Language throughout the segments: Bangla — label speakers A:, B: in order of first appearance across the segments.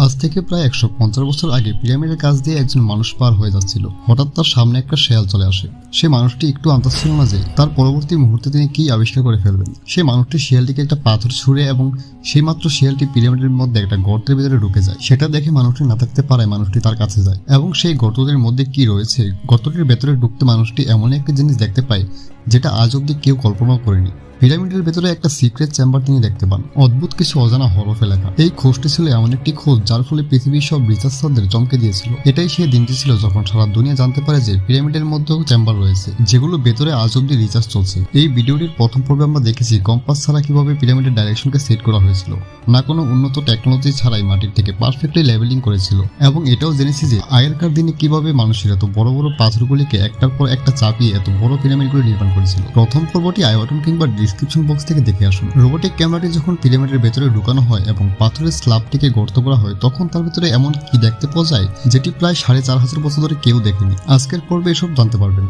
A: আজ থেকে প্রায় 150 বছর আগে পিরামিডের কাছ দিয়ে একজন মানুষ পার হয়ে যাচ্ছিল। হঠাৎ তার সামনে একটা শেয়াল চলে আসে। সে মানুষটি একটু আন্দাজ ছিল না যে তার পরবর্তী মুহূর্তে তিনি কি আবিষ্কার করে ফেলবেন। সে মানুষটি শিয়ালটিকে একটা পাথর ছুঁড়ে এবং সেই মাত্র শিয়ালটি পিরামিডের মধ্যে একটা গর্তের ভিতরে ঢুকে যায়। সেটা দেখে মানুষটি না থাকতে পারে, মানুষটি তার কাছে যায় এবং সেই গর্তটির মধ্যে কি রয়েছে, গর্তটির ভেতরে ঢুকতে মানুষটি এমন একটা জিনিস দেখতে পায় যেটা আজ অব্দি কেউ কল্পনাও করেনি। পিরামিডের ভেতরে একটা সিক্রেট চেম্বার তিনি দেখতে পান, অদ্ভুত কিছু অজানা হরফে লেখা। এই খোঁজটি ছিল এমন একটি খোঁজ যার ফলে পৃথিবীর সব রিসার্চারদের চমকে দিয়েছিল। এটাই সেই দিনটি ছিল যখন সারা দুনিয়া জানতে পারে যে পিরামিডের মধ্যেও চেম্বার রয়েছে যেগুলো ভেতরে আজ অব্দি রিসার্চ চলছে। এই ভিডিওটির প্রথম পর্বে আমরা দেখেছি কম্পাস ছাড়া কিভাবে পিরামিডের ডাইরেকশনকে সেট করা হয়েছিল, না কোনো উন্নত টেকনোলজি ছাড়াই মাটির থেকে পারফেক্টলি লেভেলিং করেছিল, এবং এটাও জেনেছি যে আগেরকার দিনে কিভাবে মানুষের এত বড় বড় পাথরগুলিকে একটার পর একটা চাপিয়ে এত বড় পিরামিডগুলি নির্মাণ করেছিল। প্রথম পর্বটি আই বাটন কিংবা ডিসক্রিপশন বক্স থেকে দেখে আসুন। রোবোটিক ক্যামেরাটি যখন পিরামিডের ভেতরে ঢুকানো হয় এবং পাথরের স্ল্যাবটিকে গর্ত করা হয় তখন তার ভেতরে এমন কি দেখতে পাওয়া যায় যেটি প্রায় 4500 বছর ধরে কেউ দেখেনি। আজকের পর্বে এসব জানতে পারবেন।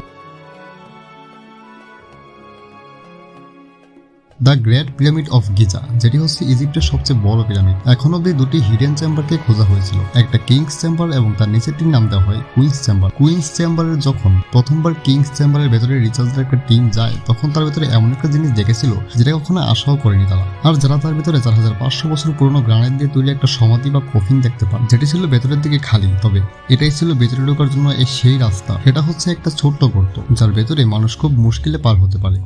A: The great pyramid of Giza, যেটি হচ্ছে ইজিপ্টের সবচেয়ে বড় পিরামিড। এখন অব্দি দুটি হিডেন চেম্বারকে খোঁজা হয়েছিল, একটা কিংস চেম্বার এবং তার নিচেরটির নাম দেওয়া হয় কুইন্স চেম্বার। কুইন্স চেম্বারের যখন প্রথমবার কিংস চেম্বারের ভেতরে রিসার্চের একটা টিম যায় তখন তার ভেতরে এমন একটা জিনিস দেখেছিল যেটা কখনো আশাও করেনি তারা। আর যারা তার ভেতরে 4500 বছর পুরনো গ্রানাইট দিয়ে তৈরি একটা সমাধি বা কফিন দেখতে পান, যেটি ছিল ভেতরের দিকে খালি, তবে এটাই ছিল ভেতরে ঢোকার জন্য সেই রাস্তা। এটা হচ্ছে একটা ছোট্ট গর্ত যার ভেতরে মানুষ খুব মুশকিলে পার হতে পারে।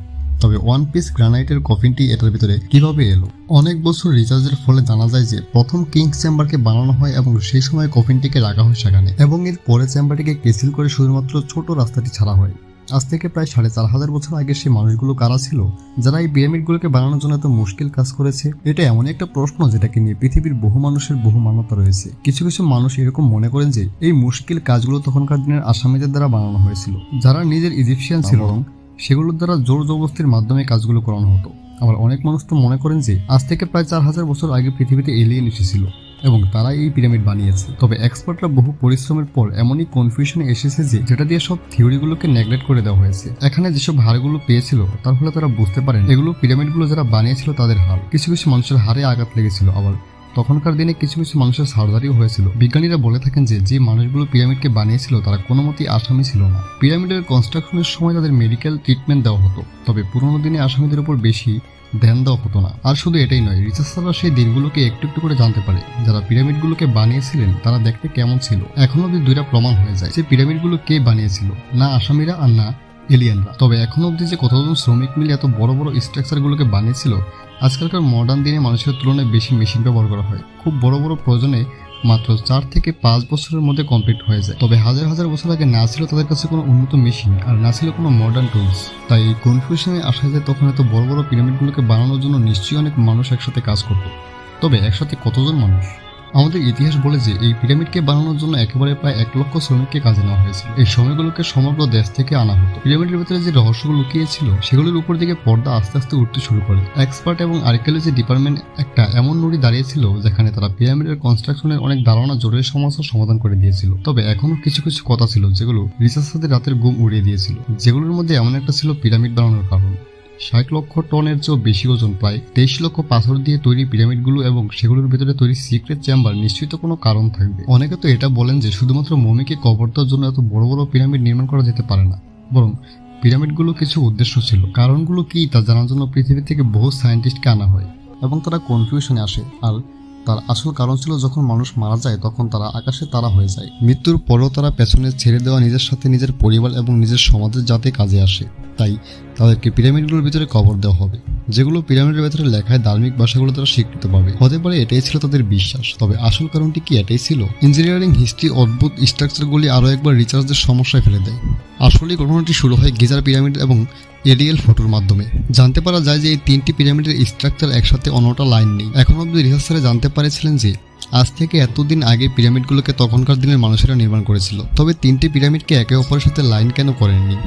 A: তবে ওয়ান পিস গ্রানাইটের কফিনটি এটার ভিতরে কিভাবে এলো? অনেক বছর রিসার্চের ফলে জানা যায় যে প্রথম কিংস চেম্বারকে বানানো হয় এবং সেই সময় কফিনটিকে রাখা হয় সেখানে, এবং এর পরে চেম্বারটিকে কেসিল করে শুধুমাত্র ছোট রাস্তাটি ছাড়া হয়। আজ থেকে প্রায় 4500 বছর আগে সেই মানুষগুলো কারা ছিল যারা এই পিরামিডগুলোকে বানানোর জন্য এত মুশকিল কাজ করেছে? এটা এমন একটা প্রশ্ন যেটাকে নিয়ে পৃথিবীর বহু মানুষের বহু মান্যতা রয়েছে। কিছু কিছু মানুষ এরকম মনে করেন যে এই মুশকিল কাজগুলো তখনকার দিনের আসামিদের দ্বারা বানানো হয়েছিল, যারা নিজের ইজিপশিয়ান ছিল এবং সেগুলোর দ্বারা জোর জবরদস্তির মাধ্যমে কাজগুলো করানো হতো। আবার অনেক মানুষ তো মনে করেন যে আজ থেকে প্রায় 4000 বছর আগে পৃথিবীতে এলিয়েন এসেছিল এবং তারা এই পিরামিড বানিয়েছে। তবে এক্সপার্টরা বহু পরিশ্রমের পর এমনই কনফিউশনে এসেছে যে যেটা দিয়ে সব থিওরিগুলোকে নেগলেক্ট করে দেওয়া হয়েছে। এখানে যেসব হাড়গুলো পেয়েছিল তার ফলে তারা বুঝতে পারেন এগুলো পিরামিডগুলো যারা বানিয়েছিল তাদের হাড়। কিছু কিছু মানুষের হাড়ে আঘাত লেগেছিল, আবার তখনকার দিনে কিছু কিছু মানুষের সার্জারিও হয়েছিল। বিজ্ঞানীরা বলে থাকেন যে যে মানুষগুলো পিরামিডকে বানিয়েছিল তারা কোনো মতেই আসামি ছিল না। পিরামিডের কনস্ট্রাকশনের সময় তাদের মেডিকেল ট্রিটমেন্ট দেওয়া হতো, তবে পুরোনো দিনে আসামিদের উপর বেশি ধ্যান দেওয়া হতো না। আর শুধু এটাই নয়, রিসার্চাররা সেই দিনগুলোকে একটু একটু করে জানতে পারে যারা পিরামিডগুলোকে বানিয়েছিলেন তারা দেখতে কেমন ছিল। এখন অব্দি দুইটা প্রমাণ হয়ে যায় যে পিরামিডগুলো কে বানিয়েছিল, না আসামিরা আর না এলিয়েনরা। তবে এখন অব্দি যে কতজন শ্রমিক মিলে এত বড় বড় স্ট্রাকচারগুলোকে বানিয়েছিল, আজকালকার মডার্ন দিনে মানুষের তুলনায় বেশি মেশিন ব্যবহার করা হয়। খুব বড় বড় প্রয়োজনে মাত্র 4 থেকে 5 বছরের মধ্যে কমপ্লিট হয়ে যায়। তবে হাজার হাজার বছর আগে না ছিল তাদের কাছে কোনো উন্নত মেশিন আর না ছিল কোনো মডার্ন টুলস। তাই এই কনফিউশনে আসা যায় তখন এত বড় বড় পিরামিডগুলোকে বানানোর জন্য নিশ্চয়ই অনেক মানুষ একসাথে কাজ করত। তবে একসাথে কতজন মানুষ? আমাদের ইতিহাস বলে যে এই পিরামিডকে বানানোর জন্য একেবারে প্রায় 1 লক্ষ শ্রমিককে কাজে নেওয়া হয়েছিল। এই সময়গুলোকে সমগ্র দেশ থেকে আনা হতো। পিরামিডের ভিতরে যে রহস্যগুলো লুকিয়েছিল সেগুলোর উপর দিকে পর্দা আস্তে আস্তে উঠতে শুরু করে। এক্সপার্ট এবং আর্কিওলজি ডিপার্টমেন্ট একটা এমন নুড়ি দাঁড়িয়েছিল যেখানে তারা পিরামিডের কনস্ট্রাকশনের অনেক ধারণা জরুরি সমস্যার সমাধান করে দিয়েছিল। তবে এখনো কিছু কিছু কথা ছিল যেগুলো রিসার্চারদের রাতের ঘুম উড়িয়ে দিয়েছিল। যেগুলোর মধ্যে এমন একটা ছিল পিরামিড বানানোর কারণ। 60 লক্ষ টনের চেয়েও বেশি ওজন, প্রায় 23 লক্ষ পাথর দিয়ে তৈরি পিরামিডগুলো এবং সেগুলোর ভেতরে তৈরি সিক্রেট চেম্বার, নিশ্চয়ই তো কোনো কারণ থাকবে। অনেকে তো এটা বলেন যে শুধুমাত্র মমিকে কবর দেওয়ার জন্য এত বড় বড় পিরামিড নির্মাণ করা যেতে পারে না, বরং পিরামিডগুলো কিছু উদ্দেশ্য ছিল। কারণগুলো কি তা জানার জন্য পৃথিবী থেকে বহু সায়েন্টিস্টকে আনা হয় এবং তারা কনফিউশনে আসে। আর তার আসল কারণ ছিল যখন মানুষ মারা যায় তখন তারা আকাশে তারা হয়ে যায়। মৃত্যুর পরেও তারা পেছনে ছেড়ে দেওয়া নিজের সাথে নিজের পরিবার এবং নিজের সমাজের যাতে কাজে আসে, তাই তাদেরকে পিরামিডগুলোর ভিতরে কবর দেওয়া হবে, যেগুলো পিরামিডের ভেতরে লেখায় ধার্মিক ভাষাগুলো তারা স্বীকৃত পাবে। হতে পারে এটাই ছিল তাদের বিশ্বাস। তবে আসল কারণটি কি এটাই ছিল? ইঞ্জিনিয়ারিং হিস্ট্রি অদ্ভুত স্ট্রাকচারগুলি আরও একবার রিসার্চদের সমস্যায় ফেলে দেয়। আসলে ঘটনাটি শুরু হয় গিজার পিরামিড এবং এরিয়েল ফটোর মাধ্যমে। জানতে পারা যায় যে এই 3টি পিরামিডের স্ট্রাকচার একসাথে অন্যটা লাইন নেই। এখন অব্দি রিসার্চাররা জানতে পারেছিলেন যে আজ থেকে এতদিন আগে পিরামিডগুলোকে তখনকার দিনের মানুষেরা নির্মাণ করেছিল। তবে 3টি পিরামিডকে একে অপরের সাথে লাইন কেন করেননি?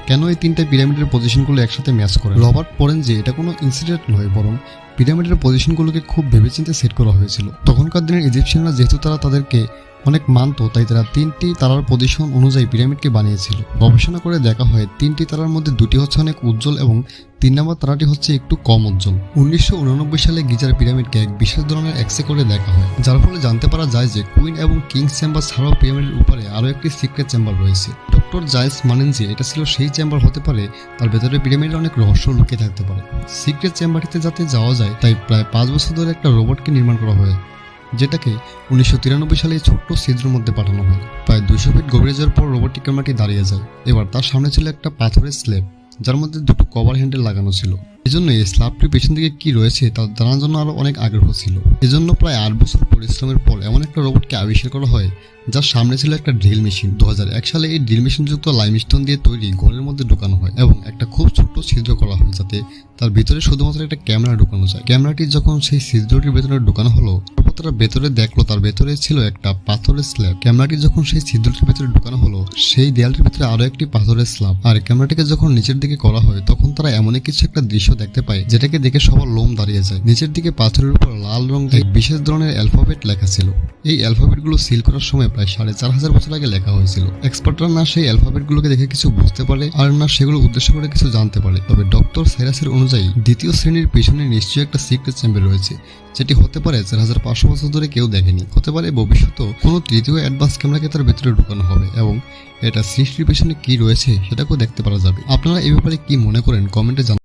A: কেন এই 3টা পিরামিডের পজিশনগুলো একসাথে ম্যাচ করে? রবার্ট পড়েন যে এটা কোনো ইনসিডেন্ট নয়, বরং পিরামিডের পজিশনগুলোকে খুব ভেবেচিন্তে সেট করা হয়েছিল। তখনকার দিনের ইজিপশিয়ানরা যেহেতু তারা তাদেরকে অনেক মানত, তাই তারা 3টি তারার পজিশন অনুযায়ী পিরামিডকে বানিয়েছিল। গবেষণা করে দেখা হয় 3টি তারার মধ্যে 2টি হচ্ছে অনেক উজ্জ্বল এবং 3 নম্বর তারাটি হচ্ছে একটু কম উজ্জ্বল। 1989 সালে গিজার পিরামিডকে এক বিশেষ ধরনের এক্সরে করে দেখা হয়, যার ফলে জানতে পারা যায় যে কুইন এবং কিংস চেম্বার ছাড়াও পিরামিডের উপরে আরও একটি সিক্রেট চেম্বার রয়েছে। ডক্টর জাইলস মানেন যে এটা ছিল সেই চেম্বার হতে পারে, তার ভেতরে পিরামিডের অনেক রহস্য লুকিয়ে থাকতে পারে। সিক্রেট চেম্বারটিতে যাতে যাওয়া যায় তাই প্রায় 5 বছর ধরে একটা রোবটকে নির্মাণ করা হয়, যেটাকে 1993 সালে ছোট্ট ছিদ্রের মধ্যে পাঠানো হয়। প্রায় 200 ফিট গভীরে যাওয়ার পর রোবটটি ক্যামেরাটি দাঁড়িয়ে যায়। এবার তার সামনে ছিল একটা পাথরের স্ল্যাব, যার মধ্যে দুটো কভার হ্যান্ডেল লাগানো ছিল। এজন্য এই স্ল্যাবটির পেছন দিকে কি রয়েছে তা জানার জন্য আরো অনেক আগ্রহ ছিল। এজন্য প্রায় 8 বছর পরিশ্রমের পর এমন একটা রোবটকে আবিষ্কার করা হয়, যার সামনে ছিল একটা ড্রিল মেশিন। 2001 সালে এই ড্রিল মেশিন যুক্ত লাইমস্টোন দিয়ে তৈরি ঘরের মধ্যে ঢোকানো হয় এবং একটা খুব ছোট্ট ছিদ্র করা হয়, যাতে তার ভিতরে শুধুমাত্র একটা ক্যামেরা ঢোকানো যায়। ক্যামেরাটি যখন সেই ছিদ্রটির ভেতরে ঢোকানো হলো, তারা ভেতরে দেখলো তার ভেতরে ছিল একটা পাথরের স্ল্যাব। ক্যামেরাটি যখন সেই ছিদ্রটির ভেতরে ঢোকানো হলো, সেই দেয়ালটির ভিতরে আরো একটি পাথরের স্ল্যাব। আর ক্যামেরাটিকে যখন নিচের দিকে করা হয়, তখন তারা এমন কিছু একটা দৃশ্য দেখতে পায়, যেটাকে দেখে সবার লোম দাঁড়িয়ে যায়। নিচের দিকে পাথরের উপর লাল রং দিয়ে বিশেষ ধরনের অ্যালফাবেট লেখা ছিল। এই অ্যালফাবেটগুলো সিল করার সময় প্রায় 4500 বছর আগে লেখা হয়েছিল। এক্সপার্টরা না সেই অ্যালফাবেটগুলোকে দেখে কিছু বুঝতে পারে, আর না সেগুলো উদ্দেশ্য করে কিছু জানতে পারে। তবে ডক্টর সাইরাসের অনুযায়ী দ্বিতীয় শ্রেণীর পেছনে নিশ্চয়ই একটা সিক্রেট চেম্বার রয়েছে, যেটি হতে পারে 4500 বছর ধরে কেউ দেখেনি। হতে পারে ভবিষ্যতে কোনো তৃতীয় অ্যাডভান্স ক্যামেরাকে তার ভেতরে ঢুকানো হবে এবং এটা সৃষ্টির পেছনে কি রয়েছে সেটাকেও দেখতে পারা যাবে। আপনারা এই ব্যাপারে কি মনে করেন কমেন্টে জানান।